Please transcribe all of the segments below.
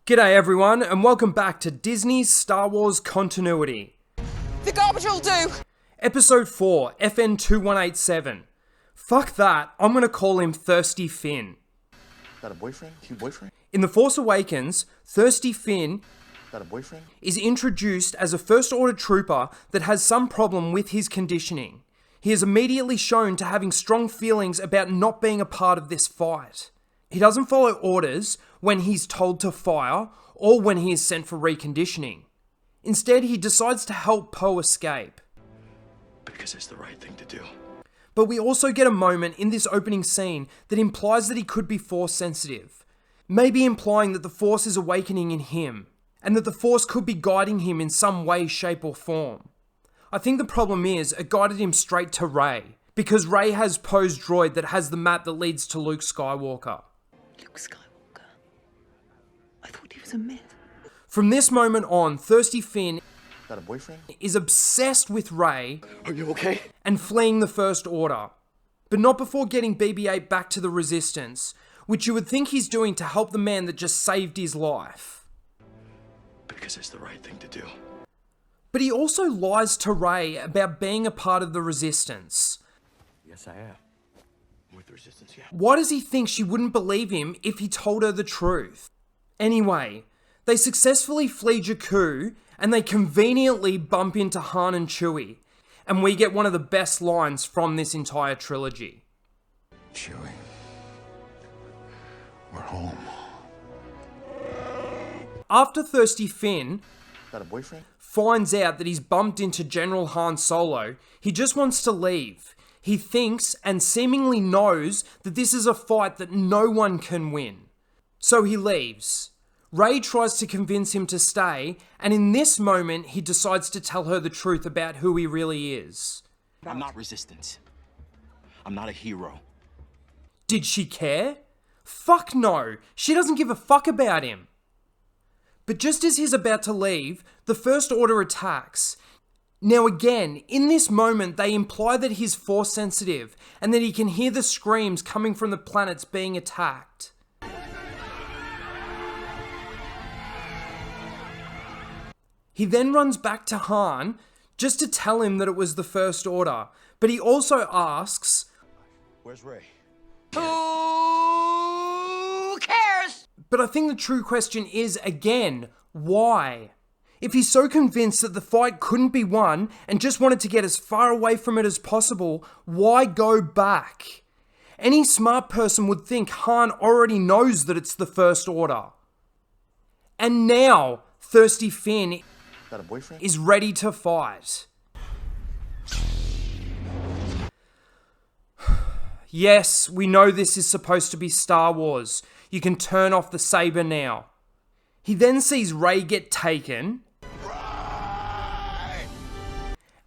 G'day everyone, and welcome back to Disney's Star Wars continuity. The garbage will do! Episode 4, FN2187. Fuck that, I'm gonna call him Thirsty Finn. Got a boyfriend? Cute boyfriend? In The Force Awakens, Thirsty Finn Got a boyfriend? is introduced as a First Order trooper that has some problem with his conditioning. He is immediately shown to having strong feelings about not being a part of this fight. He doesn't follow orders when he's told to fire or when he is sent for reconditioning. Instead, he decides to help Poe escape. Because it's the right thing to do. But we also get a moment in this opening scene that implies that he could be Force sensitive. Maybe implying that the Force is awakening in him, and that the Force could be guiding him in some way, shape or form. I think the problem is, it guided him straight to Rey, because Rey has Poe's droid that has the map that leads to Luke Skywalker. Luke Skywalker? I thought he was a myth. From this moment on, Thirsty Finn Got a boyfriend? is obsessed with Rey Are you okay? and fleeing the First Order. But not before getting BB-8 back to the Resistance, which you would think he's doing to help the man that just saved his life. Because it's the right thing to do. But he also lies to Rey about being a part of the Resistance. Yes, I am. With the resistance, yeah. Why does he think she wouldn't believe him if he told her the truth? Anyway, they successfully flee Jakku, and they conveniently bump into Han and Chewie, and we get one of the best lines from this entire trilogy. Chewie. We're home. After Thirsty Finn Got a boyfriend? finds out that he's bumped into General Han Solo, he just wants to leave. He thinks and seemingly knows that this is a fight that no one can win. So he leaves. Rey tries to convince him to stay, and in this moment he decides to tell her the truth about who he really is. I'm not resistance. I'm not a hero. Did she care? Fuck no, she doesn't give a fuck about him. But just as he's about to leave, the First Order attacks. Now again, in this moment they imply that he's Force sensitive and that he can hear the screams coming from the planets being attacked. He then runs back to Han just to tell him that it was the First Order, but he also asks, Where's Rey? Who cares? but I think the true question is, again, why? If he's so convinced that the fight couldn't be won and just wanted to get as far away from it as possible, why go back? Any smart person would think Han already knows that it's the First Order. And now, Thirsty Finn Got a boyfriend? is ready to fight. Yes, we know this is supposed to be Star Wars. You can turn off the saber now. He then sees Rey get taken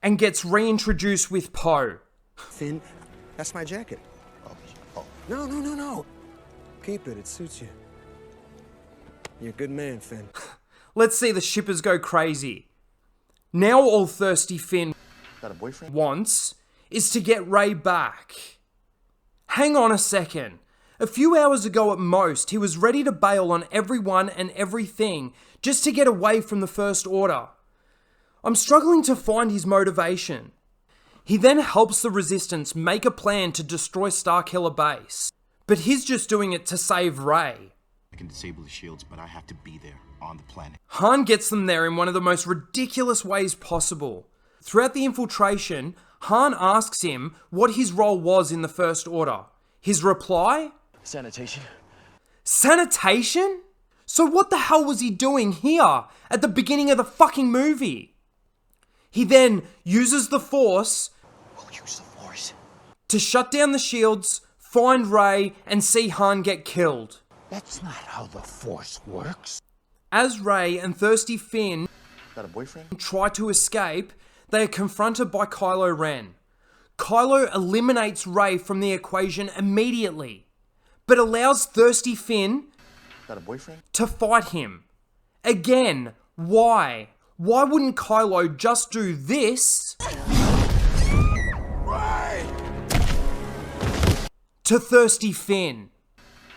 and gets reintroduced with Poe. Finn, that's my jacket. Oh. No. Keep it, it suits you. You're a good man, Finn. Let's see the shippers go crazy. Now all Thirsty Finn Got a boyfriend? wants is to get Rey back. Hang on a second. A few hours ago at most, he was ready to bail on everyone and everything just to get away from the First Order. I'm struggling to find his motivation. He then helps the Resistance make a plan to destroy Starkiller Base, but he's just doing it to save Rey. I can disable the shields, but I have to be there on the planet. Han gets them there in one of the most ridiculous ways possible. Throughout the infiltration, Han asks him what his role was in the First Order. His reply? Sanitation. Sanitation? So what the hell was he doing here at the beginning of the fucking movie? He then uses the Force We'll use the Force. to shut down the shields, find Rey, and see Han get killed. That's not how the Force works. As Rey and Thirsty Finn Got a boyfriend? try to escape, they are confronted by Kylo Ren. Kylo eliminates Rey from the equation immediately, but allows Thirsty Finn Got a boyfriend? to fight him. Again, why? Why wouldn't Kylo just do this to Thirsty Finn?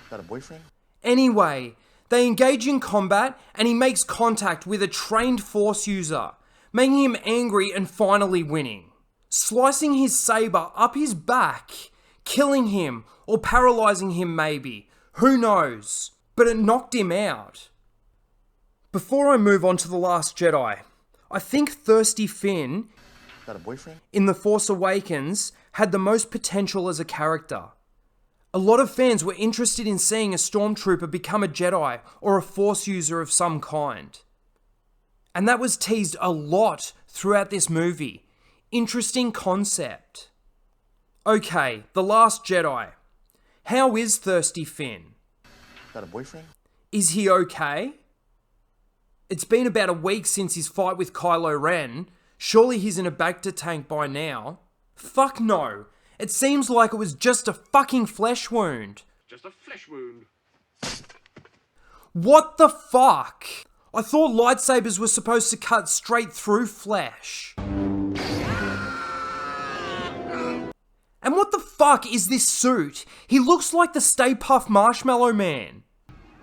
Got a boyfriend? Anyway, They engage in combat and he makes contact with a trained Force user, making him angry and finally winning. Slicing his saber up his back, killing him or paralyzing him maybe, who knows, but it knocked him out. Before I move on to The Last Jedi, I think Thirsty Finn Got a boyfriend? in The Force Awakens had the most potential as a character. A lot of fans were interested in seeing a stormtrooper become a Jedi or a Force user of some kind. And that was teased a lot throughout this movie. Interesting concept. Okay, The Last Jedi. How is Thirsty Finn? Got a boyfriend? Is he okay? It's been about a week since his fight with Kylo Ren. Surely he's in a Bacta tank by now. Fuck no. It seems like it was just a fucking flesh wound. Just a flesh wound. What the fuck? I thought lightsabers were supposed to cut straight through flesh. And what the fuck is this suit? He looks like the Stay Puft Marshmallow Man.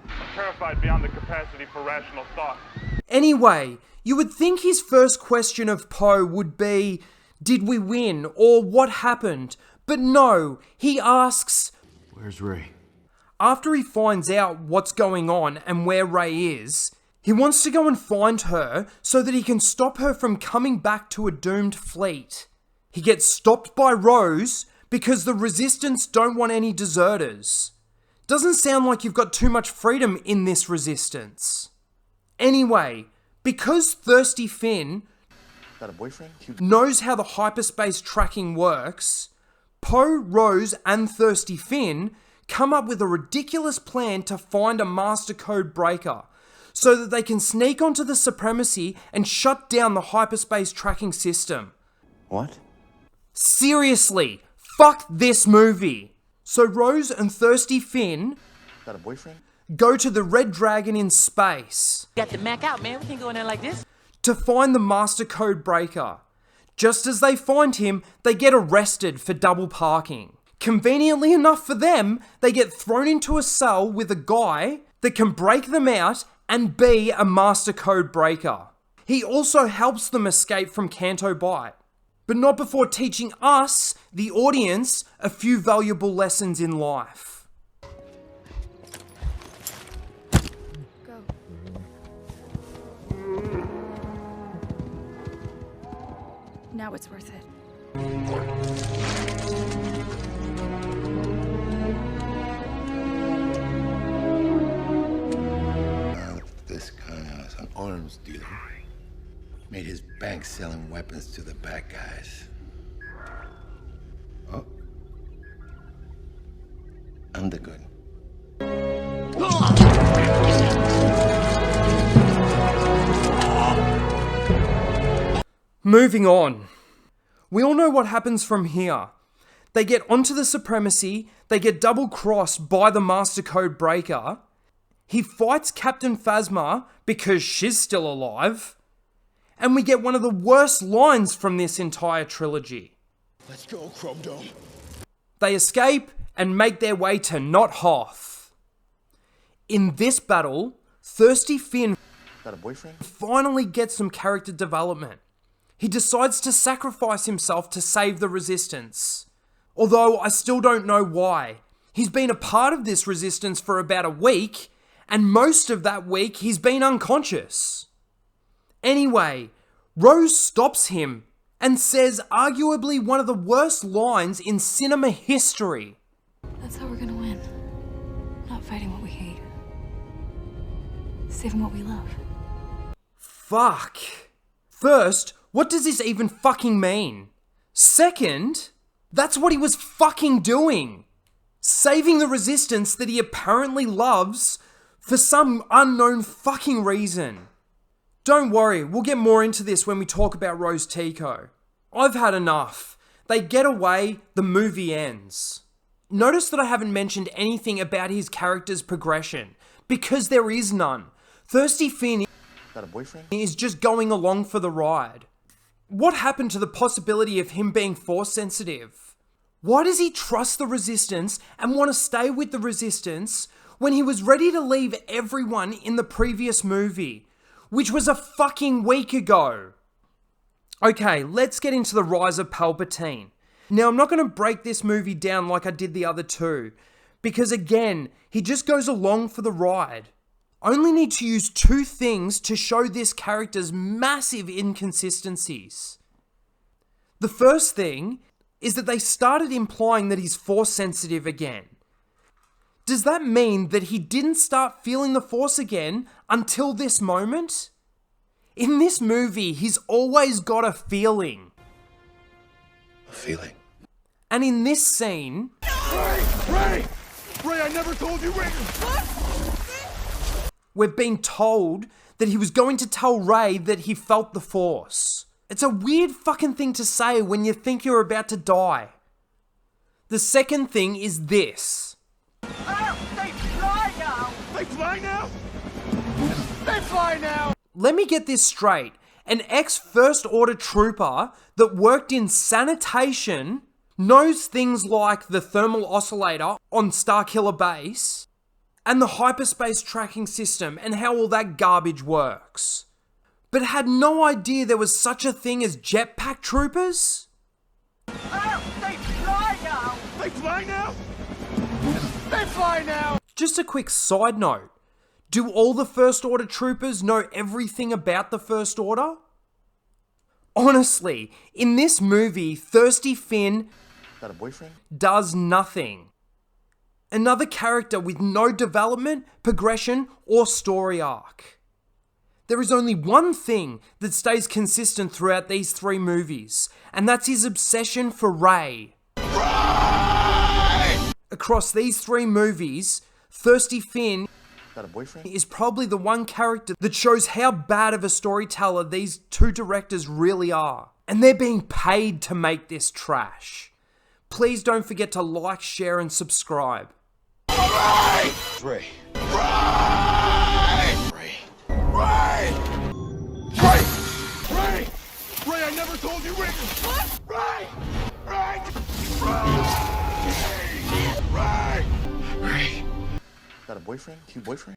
I'm terrified beyond the capacity for rational thought. Anyway, you would think his first question of Poe would be, did we win, or what happened? But no, he asks, Where's Rey? after he finds out what's going on and where Rey is, he wants to go and find her so that he can stop her from coming back to a doomed fleet. He gets stopped by Rose because the Resistance don't want any deserters. Doesn't sound like you've got too much freedom in this Resistance. Anyway, because Thirsty Finn Got a boyfriend? knows how the hyperspace tracking works, Poe, Rose, and Thirsty Finn come up with a ridiculous plan to find a master code breaker so that they can sneak onto the Supremacy and shut down the hyperspace tracking system. What? Seriously, fuck this movie. So Rose and Thirsty Finn Got a boyfriend? go to the Red Dragon in space Got the Mac out, man. We can go in there like this. to find the master code breaker. Just as they find him, they get arrested for double parking. Conveniently enough for them, they get thrown into a cell with a guy that can break them out and be a master code breaker. He also helps them escape from Canto Bight, but not before teaching us, the audience, a few valuable lessons in life. Go. Now it's worth it. This guy is an arms dealer. Made his bank selling weapons to the bad guys. Oh. I'm the good. Moving on. We all know what happens from here. They get onto the Supremacy, they get double-crossed by the Master Code Breaker. He fights Captain Phasma because she's still alive. And we get one of the worst lines from this entire trilogy. Let's go, Chrome Dome. They escape and make their way to Not Hoth. In this battle, Thirsty Finn Got a boyfriend? finally gets some character development. He decides to sacrifice himself to save the Resistance. Although I still don't know why. He's been a part of this Resistance for about a week, and most of that week he's been unconscious. Anyway, Rose stops him and says arguably one of the worst lines in cinema history. That's how we're gonna win. Not fighting what we hate. Saving what we love. Fuck. First, what does this even fucking mean? Second, that's what he was fucking doing. Saving the Resistance that he apparently loves for some unknown fucking reason. Don't worry, we'll get more into this when we talk about Rose Tico. I've had enough. They get away, the movie ends. Notice that I haven't mentioned anything about his character's progression, because there is none. Thirsty Finn Got a boyfriend? is just going along for the ride. What happened to the possibility of him being Force sensitive? Why does he trust the Resistance and want to stay with the Resistance when he was ready to leave everyone in the previous movie, which was a fucking week ago. Okay, let's get into the rise of Palpatine. Now, I'm not going to break this movie down like I did the other two, because again, he just goes along for the ride. I only need to use two things to show this character's massive inconsistencies. The first thing is that they started implying that he's Force sensitive again. Does that mean that he didn't start feeling the Force again until this moment? In this movie, he's always got a feeling. A feeling. And in this scene... Ray, I never told you Ray. We're being told that he was going to tell Rey that he felt the Force. It's a weird fucking thing to say when you think you're about to die. The second thing is this. Oh, they fly now! They fly now? They fly now! Let me get this straight. An ex-First Order trooper that worked in sanitation knows things like the thermal oscillator on Starkiller Base and the hyperspace tracking system and how all that garbage works, but had no idea there was such a thing as jetpack troopers? Oh, they fly now! They fly now? They fly now! Just a quick side note. Do all the First Order troopers know everything about the First Order? Honestly, in this movie, Thirsty Finn Got a boyfriend? does nothing. Another character with no development, progression, or story arc. There is only one thing that stays consistent throughout these three movies, and that's his obsession for Rey. Across these three movies, Thirsty Finn Got a boyfriend? is probably the one character that shows how bad of a storyteller these two directors really are. And they're being paid to make this trash. Please don't forget to like, share, and subscribe. Ray! Ray! Ray, I never told you Ray. What? Ray! Got a boyfriend? Cute boyfriend?